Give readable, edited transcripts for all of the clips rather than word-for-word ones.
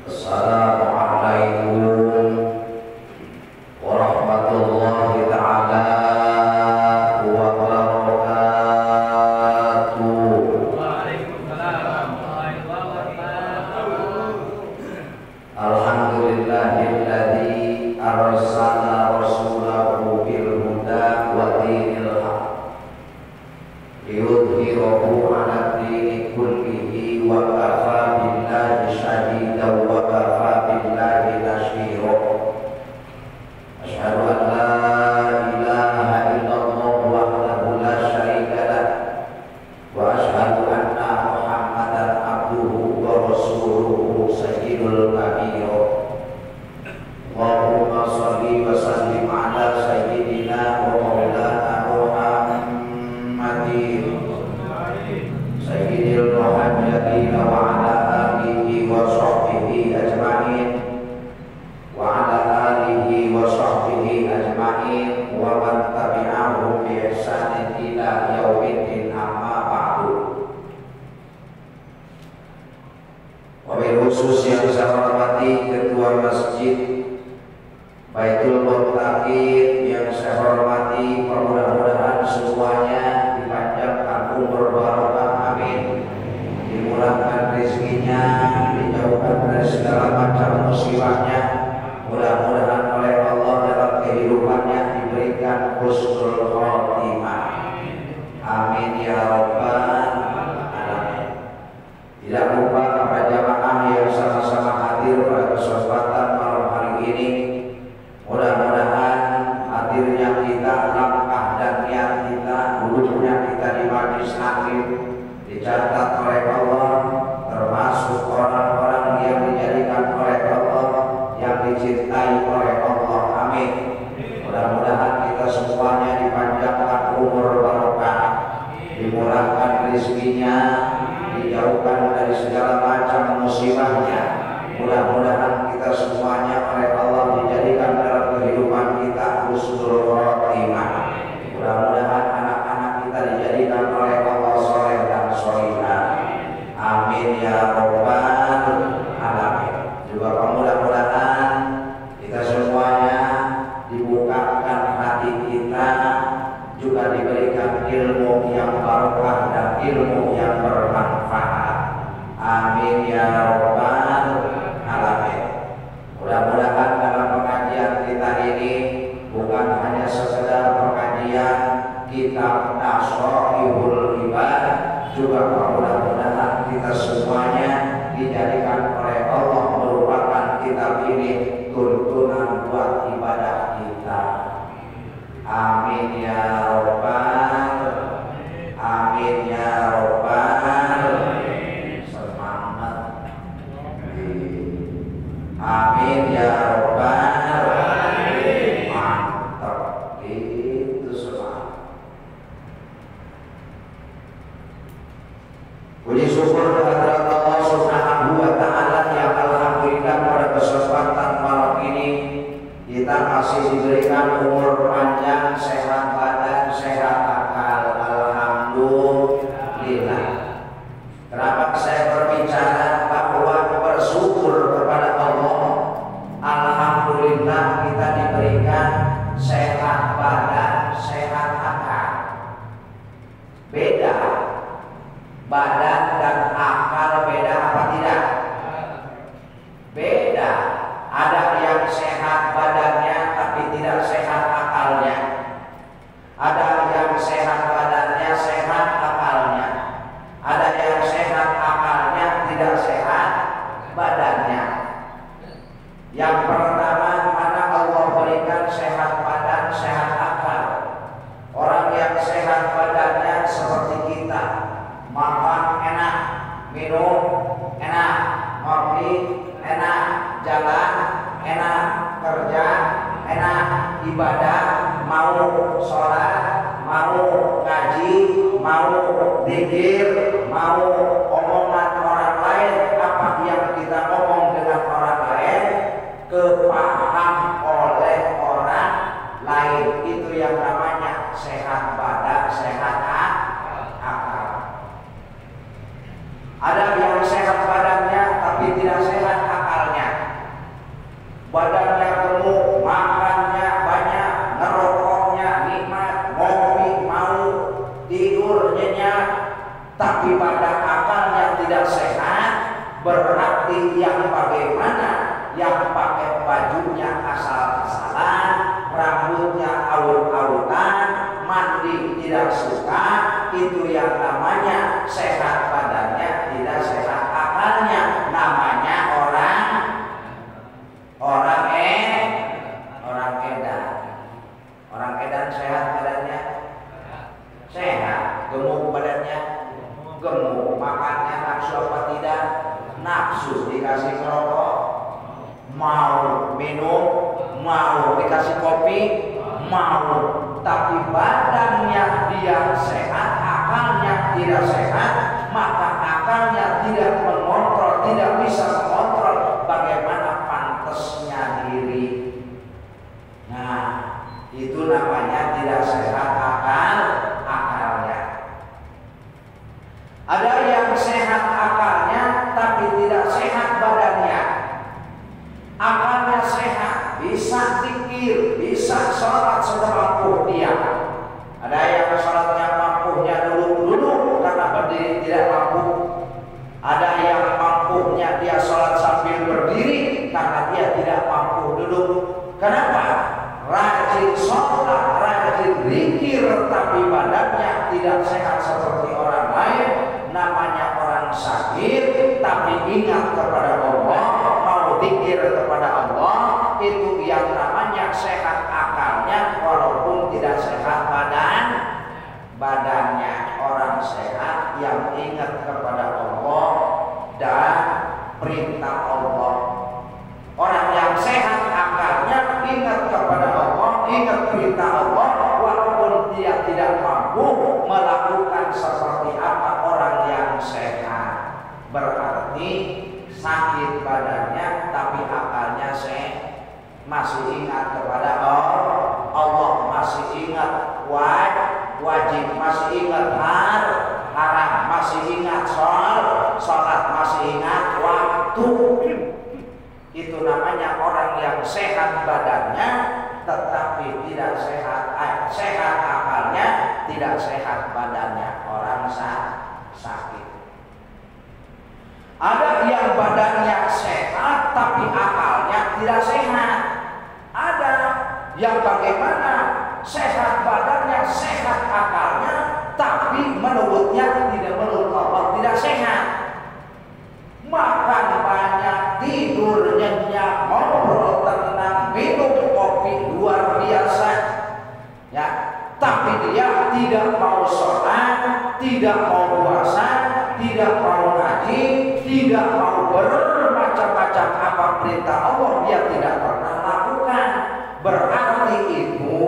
Assalamualaikum warahmatullahi ta'ala wabarakatuh. Waalaikumsalam warahmatullahi wabarakatuh. Alhamdulillahilladzi arsala rasulahu bil huda wa dinil haq liyudhhirahu 'ala dini kullihi wa kafa billahi shahidan wa kafa billahi nashira. Asyhadu an la ilaha illallah wahdahu la syarika lah wa asyhadu anna Muhammadan abduhu wa rasuluhu sayyidul kabir. Allahumma shalli wa sallim ala sayyidina wa maulana Muhammadin sayyidil muhajirin wa ala alihi wa sahbihi ajma'in wa ala alihi wa sahbihi ajma'in wa man tabi'ahum bi ihsanin ila yaumiddin, amma ba'du. Wabil khusus yang saya hormati Ketua Masjid Baitul Muttaqin, yang saya hormati, mudah-mudahan semuanya dipanjangkan umur barokah, amin. Dimurahkan rezekinya, dijauhkan dari segala macam musibahnya, mudah-mudahan oleh Allah dalam kehidupannya diberikan husnul khotimah, amin ya rabbal alamin. Tidak lupa para jamaah yang sama-sama hadir pada kesempatan malam hari ini, mudah-mudahan hadirnya kita, langkah dan niat kita, duduknya kita di majlis taklim dicatat oleh Allah termasuk orang-orang yang dijadikan oleh Allah, yang dicintai oleh Allah, amin. Mudah-mudahan kita semuanya dipanjangkan umur barokah, dimurahkan rezekinya, dijauhkan dari segala macam musibahnya. Mudah-mudahan kita semuanya oleh Allah dijadikan dalam kehidupan kita husnul khotimah. Mudah-mudahan anak-anak kita dijadikan oleh Allah soleh dan solihah, amin ya rabbal alamin. Juga mudah-mudahan kita semuanya dibukakan hati kita, juga diberikan ilmu yang barokah dan ilmu yang bermanfaat, amin ya rabbal alamin. Mudah-mudahan dalam pengajian kita ini bukan hanya sekedar pengajian kitab Nasrohul Ibad, juga mudah-mudahan kita semuanya dijadikan oleh Allah merupakan kitab ini tuntunan buat ibadah kita, amin ya rabbal amin ya rabbal semangat, amin ya rabbal mantap, itu semangat. Puji syukur kehadirat Allah Subhanahu wa ta'ala yang alhamdulillah pada kesempatan malam ini kita masih diberikan umur panjang, sehat badan, sehat akal, alhamdulillah. Kenapa saya berbicara bahwa bersyukur kepada Allah? Alhamdulillah kita diberikan sehat badan, sehat akal. Beda badan dan akal, beda apa tidak? Beda. Ada yang sehat badannya tapi tidak sehat akalnya. Ada yang sehat badannya, sehat akalnya. Ada yang sehat akalnya, tidak sehat badannya. Yang pertama, mana Allah berikan sehat badan, sehat akal. Orang yang sehat badannya seperti kita, makan enak, minum enak, ngopi enak, jalan enak, kerja enak, ibadah, mau sholat, mau ngaji, mau zikir, mau omongan orang lain, apa yang kita ngomong dengan orang lain kepaham oleh orang lain, itu yang namanya sehat badan, sehat akal. Ada yang sehat badannya tapi tidak sehat akalnya. tapi pada akalnya tidak sehat, berarti yang bagaimana, yang pakai bajunya asal-asalan, rambutnya alut-alutan, mandi tidak suka, itu yang namanya sehat badannya, tidak sehat akalnya, namanya orang edan. Orang edan sehat badannya, sehat. Gemuk badannya, gemuk. Makannya nafsu apa tidak? Nafsu. Dikasih merokok, mau minum, mau dikasih kopi, mau. Tapi badannya dia sehat, akalnya tidak sehat, maka akalnya tidak mengontrol, tidak bisa mengontrol bagaimana pantasnya diri. Nah, itu namanya tidak sehat akalnya. Ada yang sehat akalnya tapi tidak sehat badannya. Akalnya sehat, bisa zikir, bisa sholat semampu dia. Ada yang sholatnya mampunya duduk karena berdiri tidak mampu. Ada yang mampunya dia sholat sambil berdiri karena dia tidak mampu duduk. Kenapa? Rajin sholat, rajin zikir, tapi badannya tidak sehat seperti orang lain. Namanya orang sakit, tapi ingat kepada Allah, mau zikir kepada Allah, itu yang namanya sehat akalnya, walaupun tidak sehat badannya. Orang sehat yang ingat kepada Allah dan perintah Allah. Orang yang sehat akalnya ingat kepada Allah, ingat perintah Allah, walaupun dia tidak mampu melakukan seperti apa orang yang sehat. Berarti sakit badannya tapi akalnya sehat, masih ingat kepada Allah, masih ingat wajib, masih ingat haram, masih ingat sholat, masih ingat waktu. Itu namanya orang yang sehat badannya tetapi tidak sehat akalnya, tidak sehat badannya, orang sakit. Ada yang badannya sehat tapi akalnya tidak sehat. Ada yang bagaimana sehat badannya, sehat akalnya, tapi menurutnya tidak, menurut Allah tidak sehat. Makan banyak, tidur nyenyak, ngobrol tenang, minum kopi luar biasa, ya. Tapi dia tidak mau sholat, tidak mau puasa, tidak mau ngaji, tidak mau bermacam-macam apa perintah Allah, dia tidak pernah lakukan. Berarti itu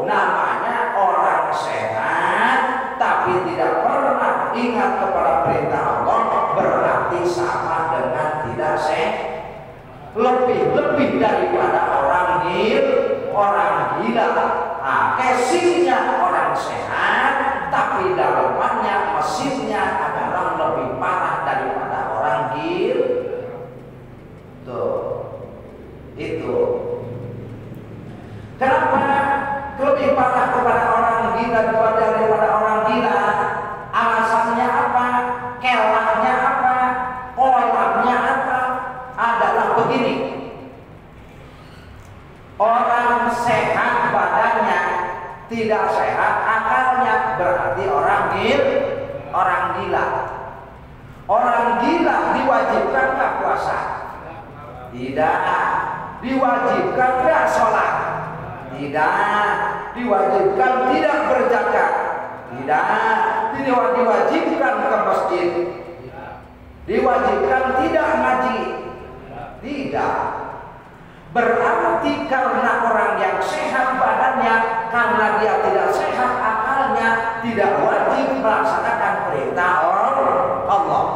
namanya orang sehat, tapi tidak pernah ingat kepada perintah Allah. Berarti sama dengan tidak sehat. Lebih daripada orang gila. Nah, casingnya orang sehat, tapi dalamannya, mesinnya adalah lebih parah daripada orang gila. Tuh, itu. Kenapa lebih parah kepada orang gila daripada orang gila? Alasannya apa? Kelahnya apa? Olahnya apa? Adalah begini. Orang sehat badannya, tidak sehat akalnya, berarti orang gila. Orang gila diwajibkan nggak puasa? Tidak. Diwajibkan nggak sholat? Tidak. Diwajibkan tidak berzakat? Tidak. Diwajibkan ke masjid? Diwajibkan tidak ngaji? Tidak. Berarti karena orang yang sehat badannya, karena dia tidak sehat akalnya, tidak wajib melaksanakan perintah Allah.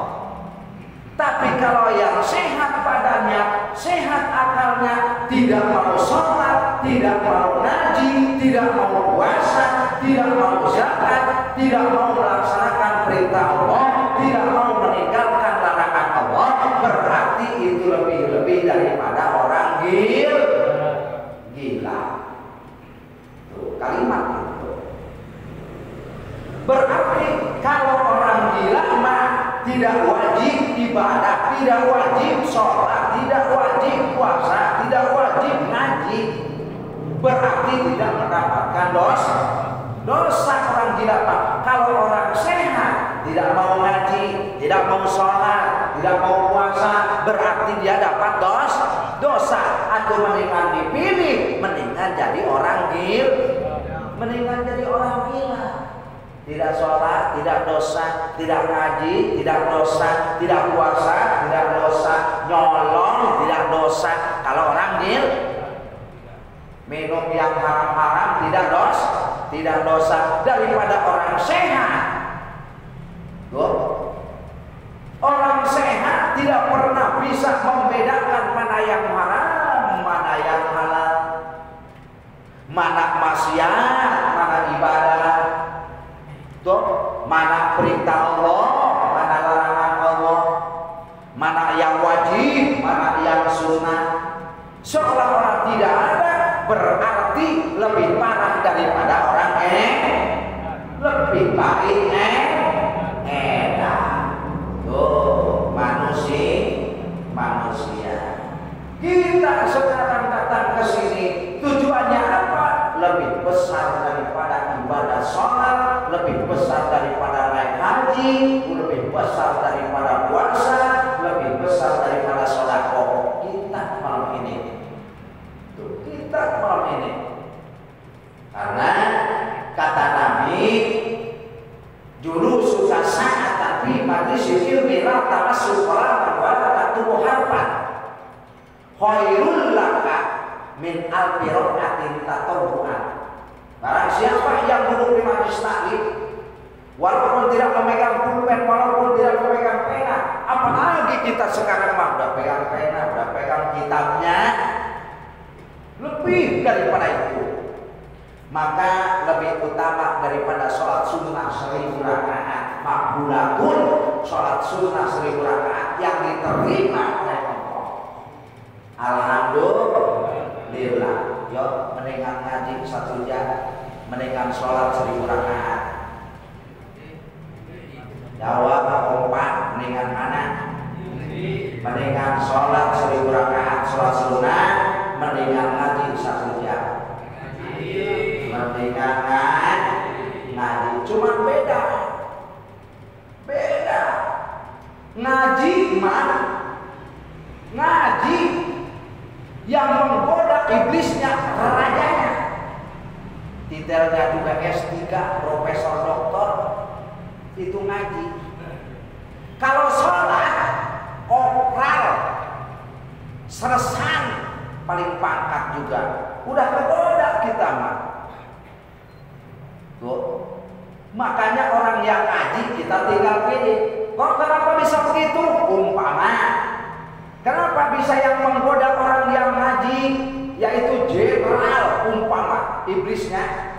Tapi kalau yang sehat badannya, sehat akalnya, tidak mau sholat, tidak mau ngaji, tidak mau puasa, tidak mau zakat, tidak mau melaksanakan perintah Allah, tidak mau meninggalkan larangan Allah, berarti itu lebih daripada orang gila. Tuh, kalimat itu. Berarti kalau orang gila tidak wajib ibadah, tidak wajib sholat, tidak wajib puasa, tidak wajib ngaji, berarti tidak mendapatkan dosa. Dosa orang gila Pak. Kalau orang sehat tidak mau ngaji, tidak mau sholat, tidak mau puasa, berarti dia dapat dosa. Atau mendingan dipilih, mendingan jadi orang mendingan jadi orang gila. Tidak sholat, tidak dosa, tidak ngaji, tidak dosa, tidak puasa, tidak dosa, nyolong, tidak dosa. Kalau orang minum yang haram-haram tidak dosa daripada orang sehat. Orang sehat tidak pernah bisa membedakan mana yang haram, mana yang halal, mana maksiat, mana ibadah, mana perintah Allah, mana larangan Allah, mana yang wajib, mana yang sunnah. Seolah-olah tidak ada, berarti lebih parah daripada orang lebih baik manusia. Kita sekarang datang ke sini tujuannya apa? Lebih besar daripada ibadah sholat, lebih besar daripada naik haji, lebih besar daripada puasa, lebih besar daripada sedekah. Kita malam ini. Karena kata Nabi, dulu suka saat tapi majlis ilmi la tamassu qalaman wa la tatubu harfan khairul laka min alfi rak'atin tatawwu'an. Barang siapa yang duduk di majlis taklim walaupun tidak memegang pulpen, walaupun tidak memegang pena, apalagi kita sekarang mah udah pegang pena, udah pegang kitabnya, lebih daripada itu, maka lebih utama daripada sholat sunnah 1000 rakaat makbulatun, sholat sunnah 1000 rakaat yang diterima oleh Allah. Alhamdulillah. Yuk, mendingan ngaji 1 jam, mendingan sholat 1000 rakaat. Jawab kompak, mendingan mana? Mendingan sholat 1000 rakaat sholat sunnah, mendingan ngaji 1 jam. Mendingan ngaji, cuma beda. Ngaji mana? Ngaji yang menggoda iblisnya rajanya. Titelnya juga S3, profesor doktor, itu ngaji. Kalau sholat oral, sersan, paling pangkat juga, udah kegoda kita mah. Tuh, makanya orang yang ngaji kita tinggal pilih. Kok kenapa bisa begitu? Umpama, kenapa bisa yang menggoda orang yang ngaji, yaitu jenderal, umpama iblisnya,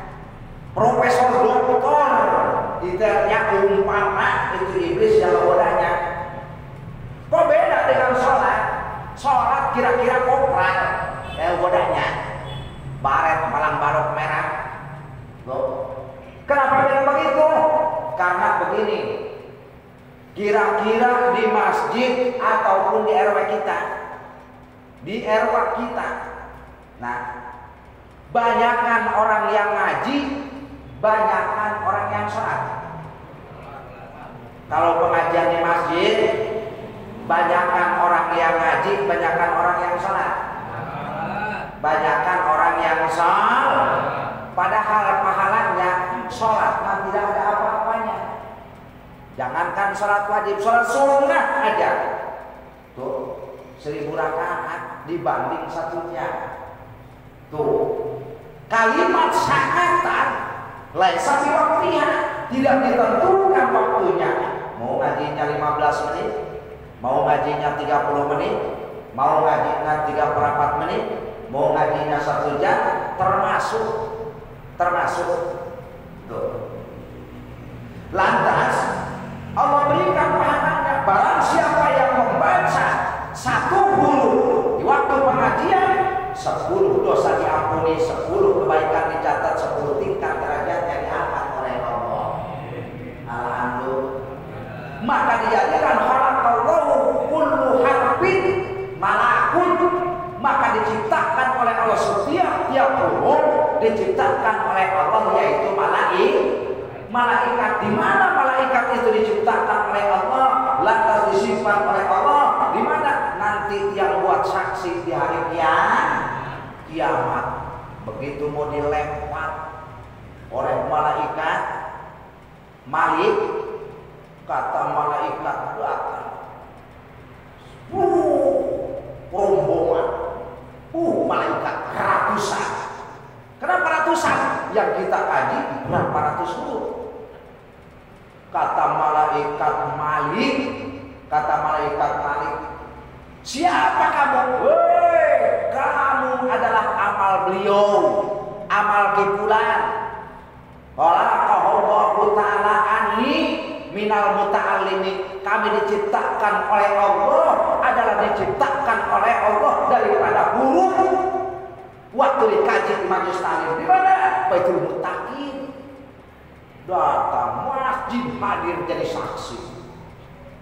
profesor doktor, detailnya umpama itu iblis yang menggodanya. Kok beda dengan sholat? Sholat kira-kira kopral godanya, baret malang barok merah. Loh, kenapa bilang begitu? Karena begini, kira-kira di masjid ataupun di RW kita, nah, banyakan orang yang ngaji, banyakan orang yang sholat. Kalau pengajian di masjid, banyakan orang yang ngaji, banyakan orang yang sholat. Banyakan orang yang sholat, padahal pahalanya sholat kan tidak ada apa-apanya. Jangankan sholat wajib, sholat sunnah aja. Tuh, 1000 rakaat dibanding 1 jam. Tuh, kalimat syahatan laisa fi waqtiha, tidak ditentukan waktunya. Mau ngajinya 15 menit, mau ngajinya 30 menit, mau ngajinya 3/4 menit, mau ngajinya 1 jam, termasuk. Tuh. Lantas Allah berikan pahalanya barang siapa yang membaca 1 huruf di waktu pengajian, 10 dosa diampuni, 10 kebaikan dicatat, 10 tingkat derajatnya diangkat oleh Allah. Alhamdulillah. maka dijadikan khalaqallahu kullu harfin malakun, maka diciptakan oleh Allah setiap huruf diciptakan oleh Allah, yaitu malaikat. Di mana malaikat itu diciptakan oleh Allah, lantas disimpan oleh Allah? Di mana? Nanti yang buat saksi di hari kiamat. Begitu mau dilempar oleh malaikat Malik, kata malaikat datang, rombongan, malaikat ratusan. Kenapa ratusan? Yang kita kaji berapa ratus huruf? Kata malaikat Malik, siapa kamu? Kamu adalah amal beliau, amal kipulan. Khalaqallahu ta'ala anni minal muta'allimi. Kami diciptakan oleh Allah, adalah diciptakan oleh Allah daripada huruf. Waktu dikaji di Majlis Ta'lim di mana? Baitul Muttaqin. Datang masjid hadir jadi saksi.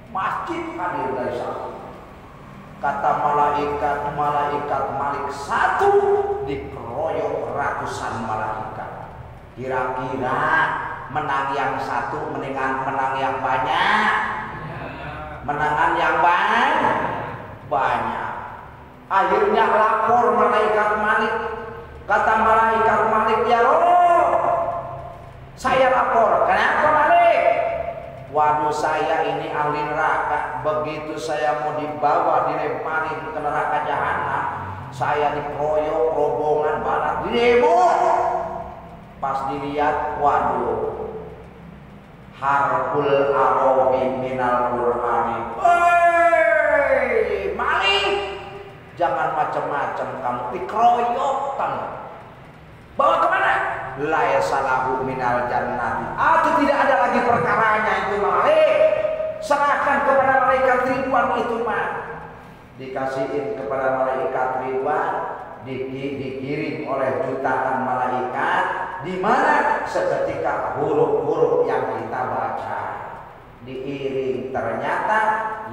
Masjid hadir dari saksi. Kata malaikat Malik satu dikeroyok ratusan malaikat. Kira-kira menang yang satu menang yang banyak, menangan yang banyak. Akhirnya lapor malaikat Malik. Kata malaikat Malik, ya Roh, saya lapor. Kenapa Malik? Waduh, saya ini ahli neraka. Begitu saya mau dibawa dilemparin ke neraka jahanam, saya dikeroyok rombongan barat di demo. Pas dilihat, waduh, harful arabi minal Qur'ani. Malik, jangan macam-macam kamu, dikeroyok kamu. Bawa kemana? La yasalahu minal jannati. Tidak ada lagi perkaranya itu Malik. Serahkan kepada malaikat Ridwan itu mah. Dikasihin kepada malaikat Ridwan, dikirim oleh jutaan malaikat, di mana seketika huruf-huruf yang kita baca diiring, ternyata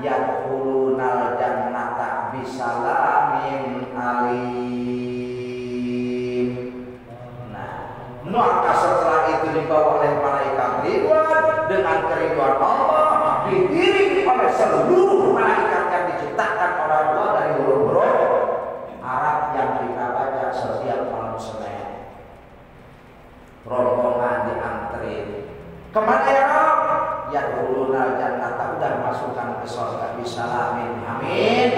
yadkhulunal jannata bisalamin alim. Maka setelah itu dibawa oleh malaikat Ridwan dengan keriduan Allah, diiring oleh seluruh malaikat yang diciptakan oleh Allah dari huruf-huruf Arab yang kita baca setiap malam Senin. Rombongan diantri. Kemana ya Rob? Ya dulunal jannata, udah masukkan ke surga bisalamin, amin.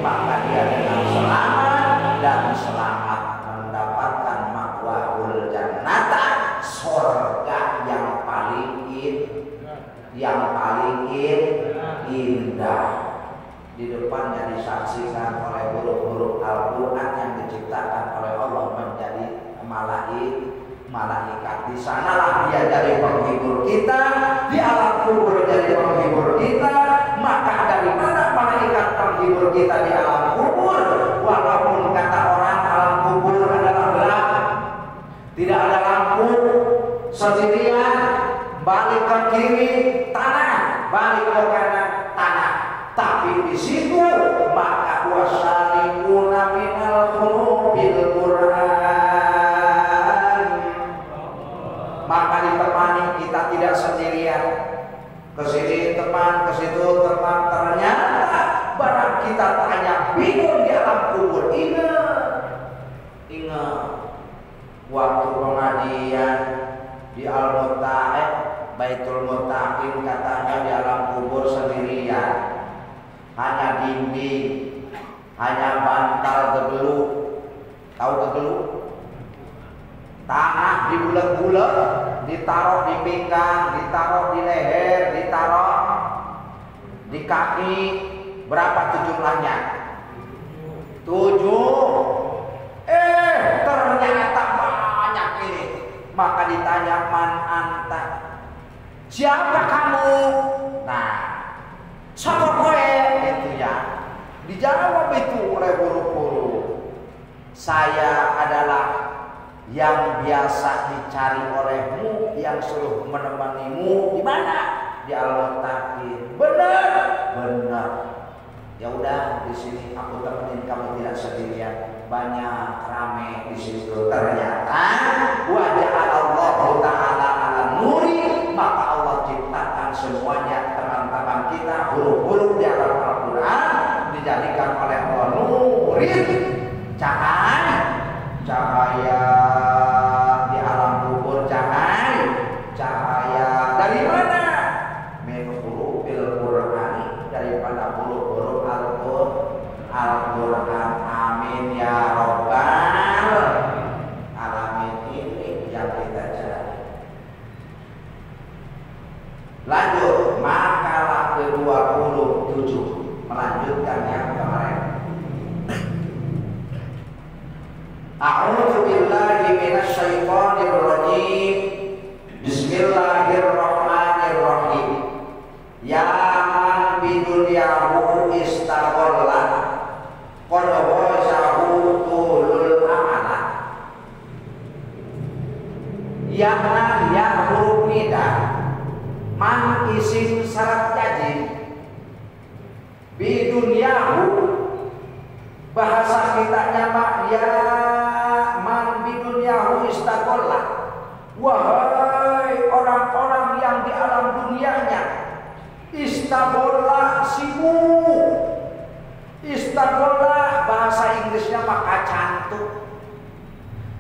Maka dia dengan selamat dan selamat mendapatkan ma'wahul jannata, surga yang paling indah. Di depannya disaksikan oleh huruf-huruf Al-Quran yang diciptakan oleh Allah menjadi malaikat. Di sanalah dia jadi penghibur kita, di alam kubur jadi penghibur kita. Maka dari mana malaikat penghibur kita di alam kubur? Walaupun kata orang alam kubur adalah gelap, tidak ada lampu, sendirian, balik ke kiri tanah, balik ke kanan tanah. Tapi di situ maka wasalikuna minal qulubil Qur'an. Maka ditemani, kita tidak sendirian. Ke sini teman, ke situ teman. Ternyata barang kita tanya bingung di alam kubur. Ingat waktu pengajian di Al-Muttaqin, Baitul Muttaqin, katanya di alam kubur sendirian. Hanya dinding, hanya bantal gegeluk. Tahu gegeluk? Tanah dibulet-bulet, ditaruh di pinggang, ditaruh di leher, ditaruh di kaki. Berapa tuh jumlahnya? 7. Ternyata banyak ini. Maka ditanya, man anta, siapa kamu? Nah, siapa kowe? Itu ya. Dijawab itu oleh guru-guru. Saya adalah yang biasa dicari olehmu, yang suruh menemanimu di mana? di al-muttaqin. Benar. Ya udah, di sini aku temenin kamu tidak sendirian. Banyak rame di situ. Ternyata wajah Allah Taala ala nuri, maka Allah ciptakan semuanya teman-teman kita huruf-huruf di dalam Al-Quran dijadikan oleh Allah nurin, cahaya di alam kubur, cahaya dari mana? Min hurufil Qur'an, daripada huruf-huruf Al-Quran. Amin ya Rabbal alamin. Ini yang kita cari. Lanjut makalah ke-27, melanjutkan yang kemarin. A'udzu billahi minasy syaithanir rajim. Bismillahirrahmanirrahim. Ya man bidunyahu istaghallah qad wasahu tulul amanah. Ya man ya huruf nida, man isim syarat jazim. Bidunyahu bahasa kitanya mak ya man bidunyahu istaghallah. Wahai orang-orang yang di alam dunianya istaghallah sibuk. Istaghallah bahasa Inggrisnya maka cantuk.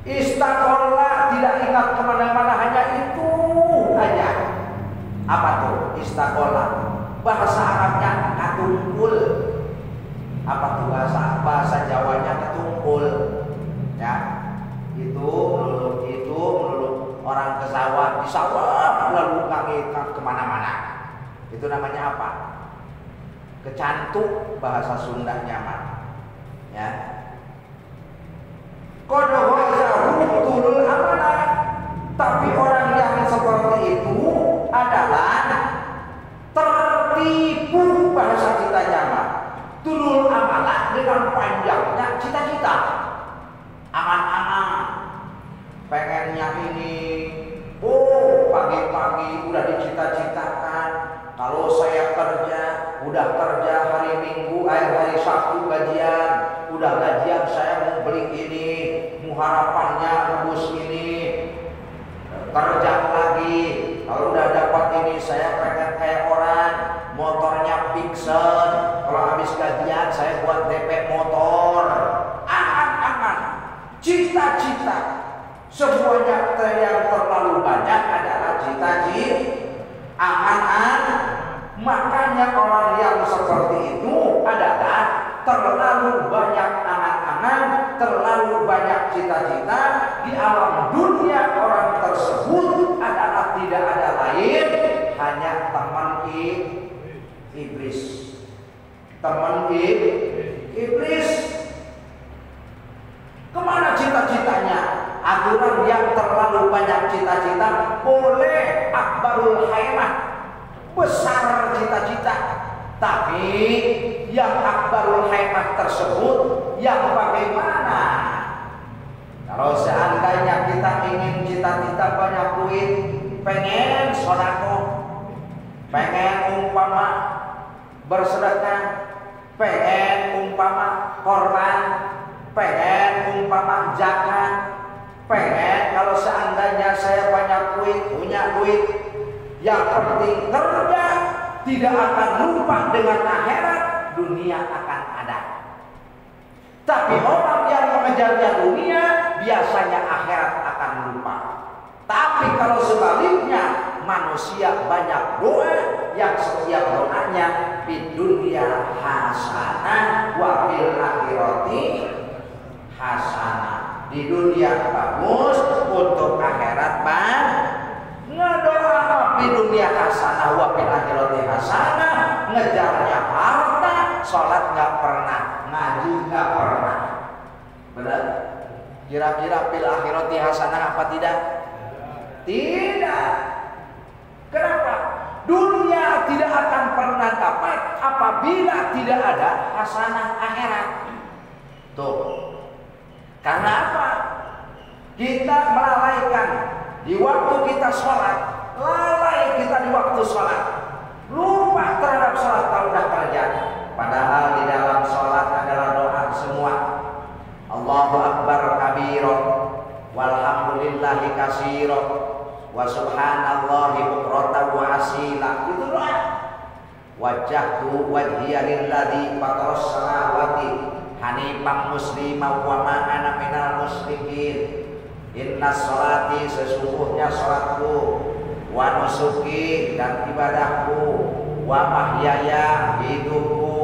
Istaghallah tidak ingat kemana-mana, hanya itu aja. Apa tuh istaghallah? Bahasa Arabnya katumpul. Apa tuh bahasa Jawanya ketumpul? Ya, itu melulu orang ke sawah, di sawah lalu nggak kemana-mana. Itu namanya apa? Kecantuk bahasa Sundanya mah. Ya. Qadhawazahu tulul amanah. Tapi orang yang seperti itu adalah tertipu bahasa kitanya mah. Tulul amanah dengan panjangnya cita-cita. Angan-angan pengennya ini. Oh, pagi-pagi udah dicita-citakan. Kalau saya udah kerja hari Minggu, hari Sabtu gajian, udah gajian saya mau beli ini, mau harapannya rebus ini, kerja lagi. Kalau udah dapat ini, saya pengen kayak orang, motornya Pixel. Kalau habis gajian, saya buat DP motor. Angan-angan, cita-cita, semuanya yang terlalu banyak adalah cita-cita. Angan-angan. Makanya orang yang seperti itu adalah terlalu banyak angan-angan, terlalu banyak cita-cita. Di alam dunia orang tersebut adalah tidak ada lain, hanya teman iblis. Teman iblis. Kemana cita-citanya? Aturan yang terlalu banyak cita-cita boleh akbarul haimah, besar cita-cita, tapi yang akbarul haimah tersebut yang bagaimana? Kalau seandainya kita ingin cita-cita banyak duit, pengen sedekah, pengen umpama bersedekah, pengen umpama korban, pengen umpama zakat, pengen kalau seandainya saya banyak duit, punya duit, yang penting kerja, tidak akan lupa dengan akhirat, dunia akan ada. Tapi orang yang mengejarnya dunia, biasanya akhirat akan lupa. Tapi kalau sebaliknya, manusia banyak doa yang setiap doanya di dunia hasanah wa fil akhirati hasanah. Di dunia bagus, untuk akhirat ngedoa di dunia hasanah wa fil akhirati hasanah, ngejarnya harta, sholat nggak pernah, ngaji nggak pernah. Benar? Kira-kira fil akhirati hasanah apa tidak? Tidak. Kenapa? Dunia tidak akan pernah dapat apabila tidak ada hasanah akhirat. Tuh. Karena apa? Kita melalaikan di waktu kita sholat, lalai kita di waktu sholat. lupa terhadap sholat kalau udah kerja. Padahal di dalam sholat adalah doa semua. Allahu Akbar kabiro, walhamdulillahi kasiro, wa subhanallahi bukratan wa asila. Itu doa. Wajjahtu wajhiya lilladzi fataras samawati hanifan musliman wa ma ana minal musyrikin. Inna sholati sesungguhnya sholatku, wa nusuki dan ibadahku, wa mahyaya hidupku,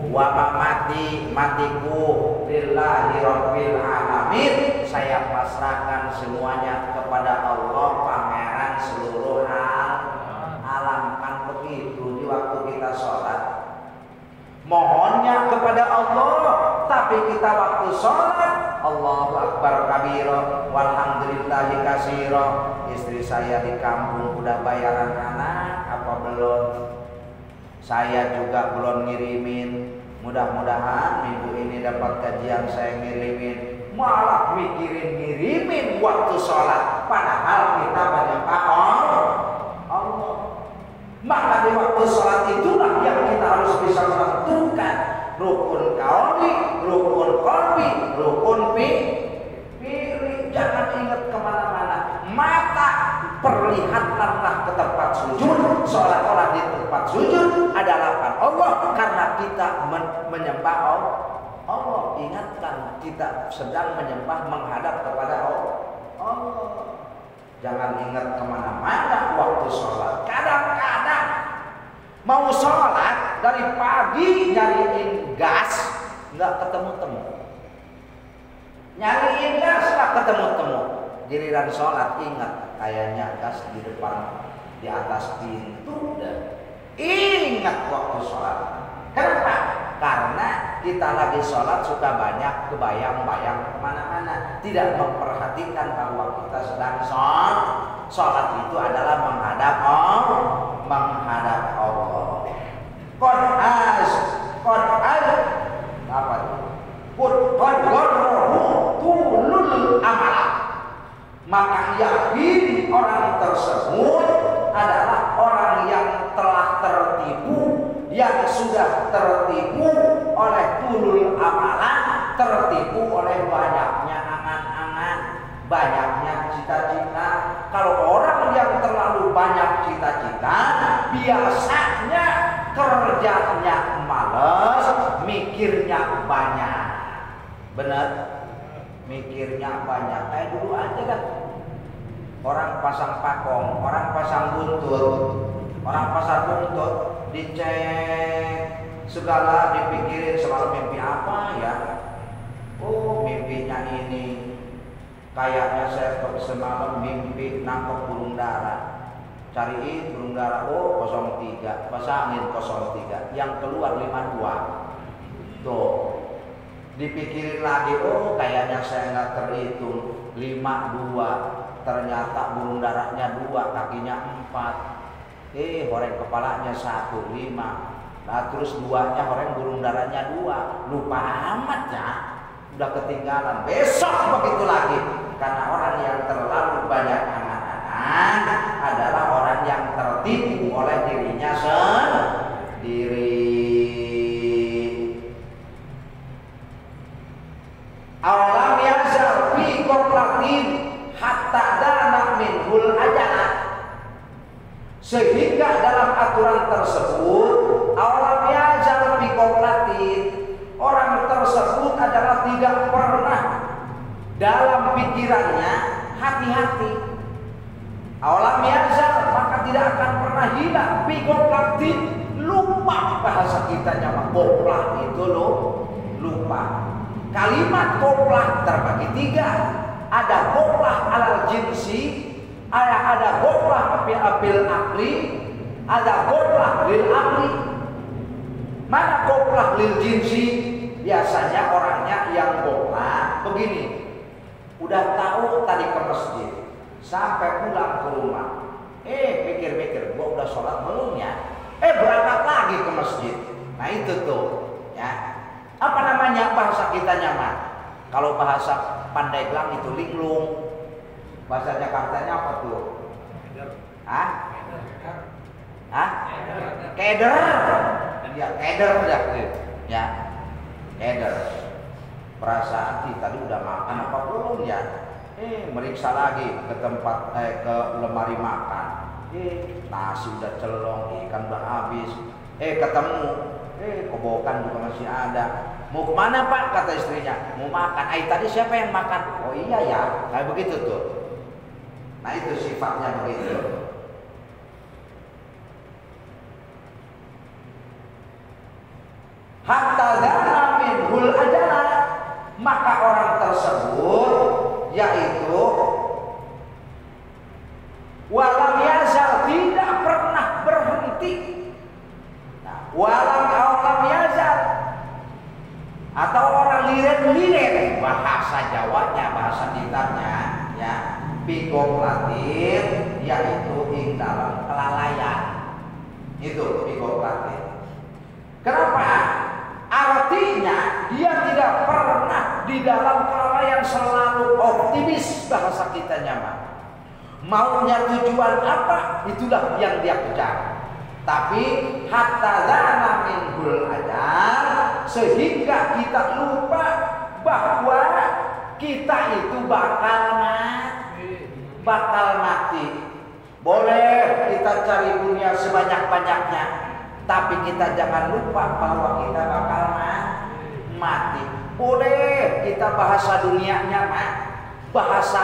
wa mamati matiku, lillahi rabbil alamin. Saya pasrahkan semuanya kepada Allah pangeran seluruh alam. Kan begitu di waktu kita sholat, mohonnya kepada Allah, tapi kita waktu sholat Allahu Akbar kabiro, walhamdulillahi kasiro. Istri saya di kampung udah bayaran anak apa belum? Saya juga belum ngirimin. Mudah-mudahan minggu ini dapat kajian saya ngirimin. Malah mikirin ngirimin waktu sholat, padahal kita menyembah Allah. Maka di waktu sholat itulah yang kita harus bisa menentukan rukun kauli, rukun qalbi, rukun pilih. Jangan ingat kemana-mana. Mata perlihatkanlah ke tempat sujud, seolah-olah di tempat sujud adalah Allah, karena kita menyembah Allah. Ingatkan kita sedang menyembah menghadap kepada Allah. Jangan ingat kemana-mana waktu sholat. Kadang-kadang mau sholat dari pagi nyariin gas nggak ketemu-temu, nyariin gas nggak ketemu-temu. Giliran sholat ingat kayaknya gas di depan di atas pintu. Dan ingat waktu sholat. Kenapa? Karena kita lagi sholat suka banyak kebayang-bayang kemana-mana, tidak memperhatikan bahwa kita sedang sholat. Sholat itu adalah menghadap Allah. Apa itu? Tulul amal. Maka yakin orang tersebut adalah orang yang telah tertipu, yang sudah tertipu oleh tulul amalan, tertipu oleh banyaknya angan-angan, banyaknya cita-cita. Kalau orang yang terlalu banyak cita-cita, biasanya kerjanya males, mikirnya banyak. Benar? Mikirnya banyak. Kayak dulu aja dah. Orang pasang pakong, orang pasang buntut, orang pasang buntut, dicek segala, dipikirin semalam mimpi apa ya? Oh, mimpinya ini. Kayaknya saya semalam mimpi nangkep burung dara. Cariin burung dara, oh 03, pasangin 03, yang keluar 52. Tuh, dipikirin lagi, oh kayaknya saya nggak terhitung 52. Ternyata burung darahnya 2, kakinya 4. Horeng kepalanya 1, 5. Nah terus 2-nya horeng burung darahnya 2. Lupa amat ya. Udah ketinggalan. Besok begitu lagi. Karena orang yang terlalu banyak angan-angan adalah orang yang tertipu oleh dirinya sendiri. Awalam yazal fi qaflatin hatta dana minhul ajalah. Sehingga dalam aturan tersebut awalam yazal fi qaflatin, orang tersebut adalah tidak pernah dalam pikirannya hati-hati. Awalam yazal, maka tidak akan pernah hilang fi qaflatin, lupa. Bahasa kitanya mah qaflah itu lupa. Kalimat qaflah terbagi 3. Ada qaflah alal jinsi, ada qaflah bil akli, ada qaflah lil akli. Mana qaflah lil jinsi? Biasanya orangnya yang qaflah begini. Udah tahu tadi ke masjid, sampai pulang ke rumah. Mikir-mikir, gua udah sholat belum ya? Berangkat lagi ke masjid. Nah itu tuh, ya. Apa namanya bahasa kita nyaman? Kalau bahasa Pandeglang itu linglung. Bahasa Jakartanya apa tuh? Hah? Keder. Ya, keder udah. Ya. Keder. Perasaan kita tadi udah makan apa belum ya? Meriksa lagi ke tempat ke lemari makan. Nasi udah celong, ikan udah habis. Ketemu, kobokan juga masih ada. Mau kemana Pak? Kata istrinya. Mau makan. Tadi siapa yang makan? Oh iya ya, kayak begitu tuh. Nah itu sifatnya begitu. Hatta dzana minhul ajala, maka orang tersebut yaitu walam yazal, tidak pernah berhenti. Nah, walam yazal atau orang liren-liren, bahasa Jawanya, bahasa Titabnya ya, bigokratin, yaitu ing dalam kelalaian. Itu bigokratin. Kenapa? Artinya dia tidak pernah di dalam kelalaian, selalu optimis, bahasa kitanya mah. Maunya tujuan apa, itulah yang dia kejar. Tapi hatta dzana minhul ajal, sehingga kita lupa bahwa kita itu bakal mati. Boleh kita cari dunia sebanyak-banyaknya, tapi kita jangan lupa bahwa kita bakal mati. Boleh kita bahasa dunianya bahasa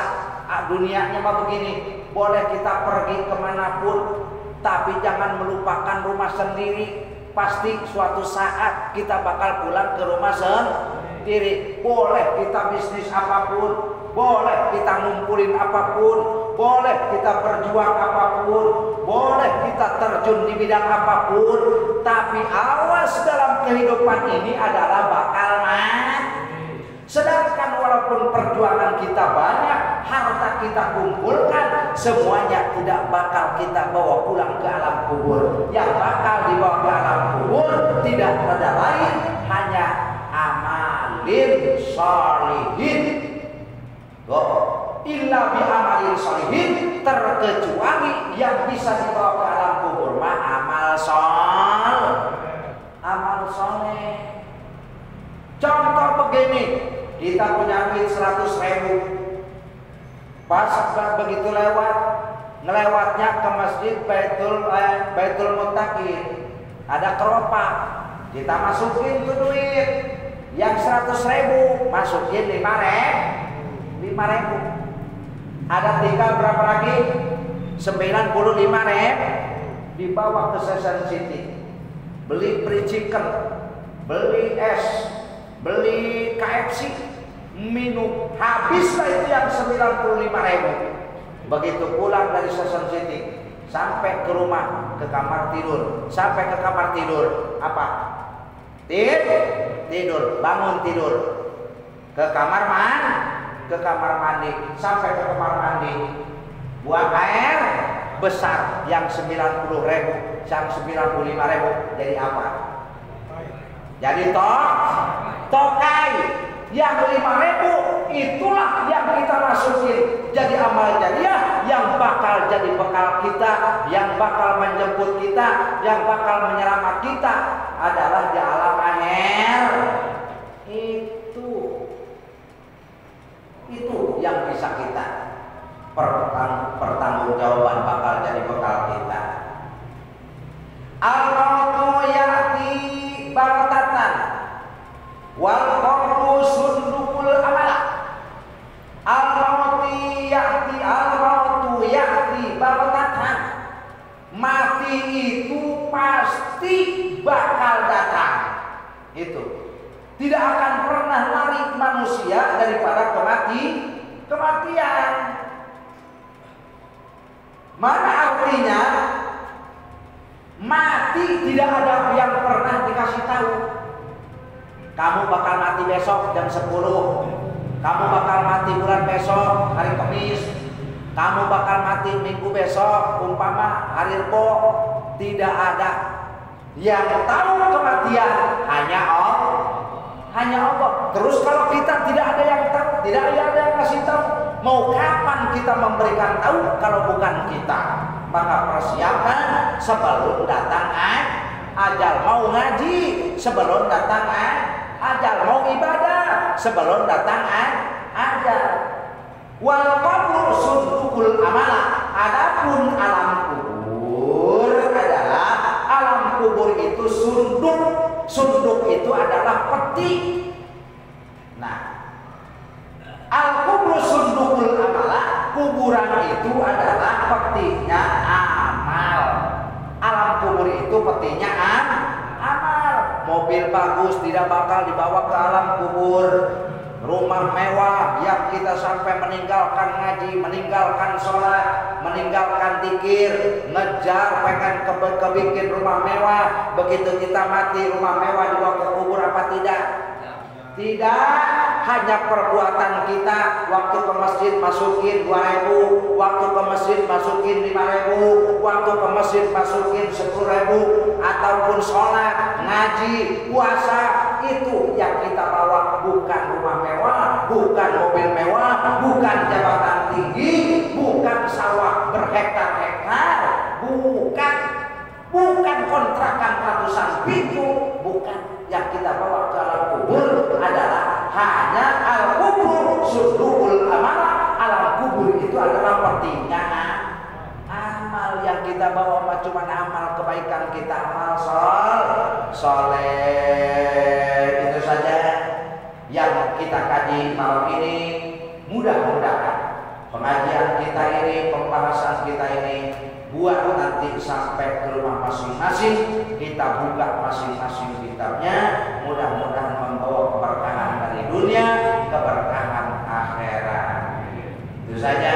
dunianya mah begini, boleh kita pergi kemanapun, tapi jangan melupakan rumah sendiri. Pasti suatu saat kita bakal pulang ke rumah sendiri. Boleh kita bisnis apapun, boleh kita ngumpulin apapun, boleh kita berjuang apapun, boleh kita terjun di bidang apapun, tapi awas, dalam kehidupan ini adalah bakal mati. Sedangkan walaupun perjuangan kita banyak, harta kita kumpulkan, semuanya tidak bakal kita bawa pulang ke alam kubur. Yang bakal dibawa ke alam kubur tidak ada lain, hanya amalin sholihin. Illa bi amalin sholihin, terkecuali yang bisa dibawa ke alam kubur mah amal soleh. Contoh begini, kita punya duit 100.000. Pas begitu ngelewatnya ke masjid Baitul Muttaqin, ada keropak, kita masukin tuh duit yang 100.000, masukin 5.000. Ada tinggal berapa lagi? 95.000. Dibawa ke Season City, beli free chicken, beli es, beli KFC, minum, habislah itu yang 95.000. Begitu pulang dari Season City, sampai ke rumah, ke kamar tidur, sampai ke kamar tidur, apa? Tidur, bangun tidur, ke kamar mandi, sampai ke kamar mandi, buang air besar yang 90.000, yang 95.000 jadi apa? Jadi tokai. Yang 5.000 itulah yang kita masukin jadi amal jariah, yang bakal jadi bekal kita, yang bakal menjemput kita, yang bakal menyelamat kita adalah di alam akhir. Itu yang bisa kita pertanggungjawaban bakal jadi bekal kita. Al-mautu ya'ti baghtatan wal qabru sundukul amala. Al-mautu ya'ti baghtatan. Mati itu pasti bakal datang. Itu tidak akan pernah lari manusia daripada kematian. Mana artinya mati tidak ada yang pernah dikasih tahu. Kamu bakal mati besok jam 10. Kamu bakal mati bulan besok hari Kamis. Kamu bakal mati minggu besok umpama hari Rebo. Tidak ada yang tahu kematian, hanya Allah. Terus kalau kita tidak ada yang tahu, tidak ada yang kasih tahu, mau kapan kita memberikan tahu kalau bukan kita? maka persiapkan sebelum datang ajal. Mau ngaji sebelum datang ajal, mau ibadah sebelum datang ajal. Wal qabru sundukul amala. Adapun alam kubur adalah, alam kubur itu sunduk. Sunduk itu adalah peti. Nah, al-kubru sundukul amala, kuburan itu adalah petinya amal. Alam kubur itu petinya amal. Mobil bagus tidak bakal dibawa ke alam kubur. Rumah mewah yang kita sampai meninggalkan ngaji, meninggalkan sholat, meninggalkan zikir, ngejar pengen kebikin rumah mewah. Begitu kita mati, rumah mewah dibawa ke kubur apa tidak? Tidak. Hanya perbuatan kita. Waktu ke masjid masukin 2.000, waktu ke masjid masukin 5.000, waktu ke masjid masukin 10.000, ataupun sholat, ngaji, puasa, itu yang kita bawa. Bukan rumah mewah, bukan mobil mewah, bukan jabatan tinggi, bukan sawah berhektar-hektar, bukan kontrakan ratusan pintu, bukan. Yang kita bawa ke alam kubur adalah hanya al-kubur sundukul amal. Alam kubur itu adalah petinya amal. Yang kita bawa cuma amal kebaikan kita, amal soleh. Itu saja yang kita kaji malam ini. Mudah-mudahan pengajian kita ini, pembahasan kita ini, buat nanti sampai ke rumah masing-masing, kita buka masing-masing kitabnya, mudah-mudahan membawa keberkahan dari dunia, keberkahan akhirat. Itu saja.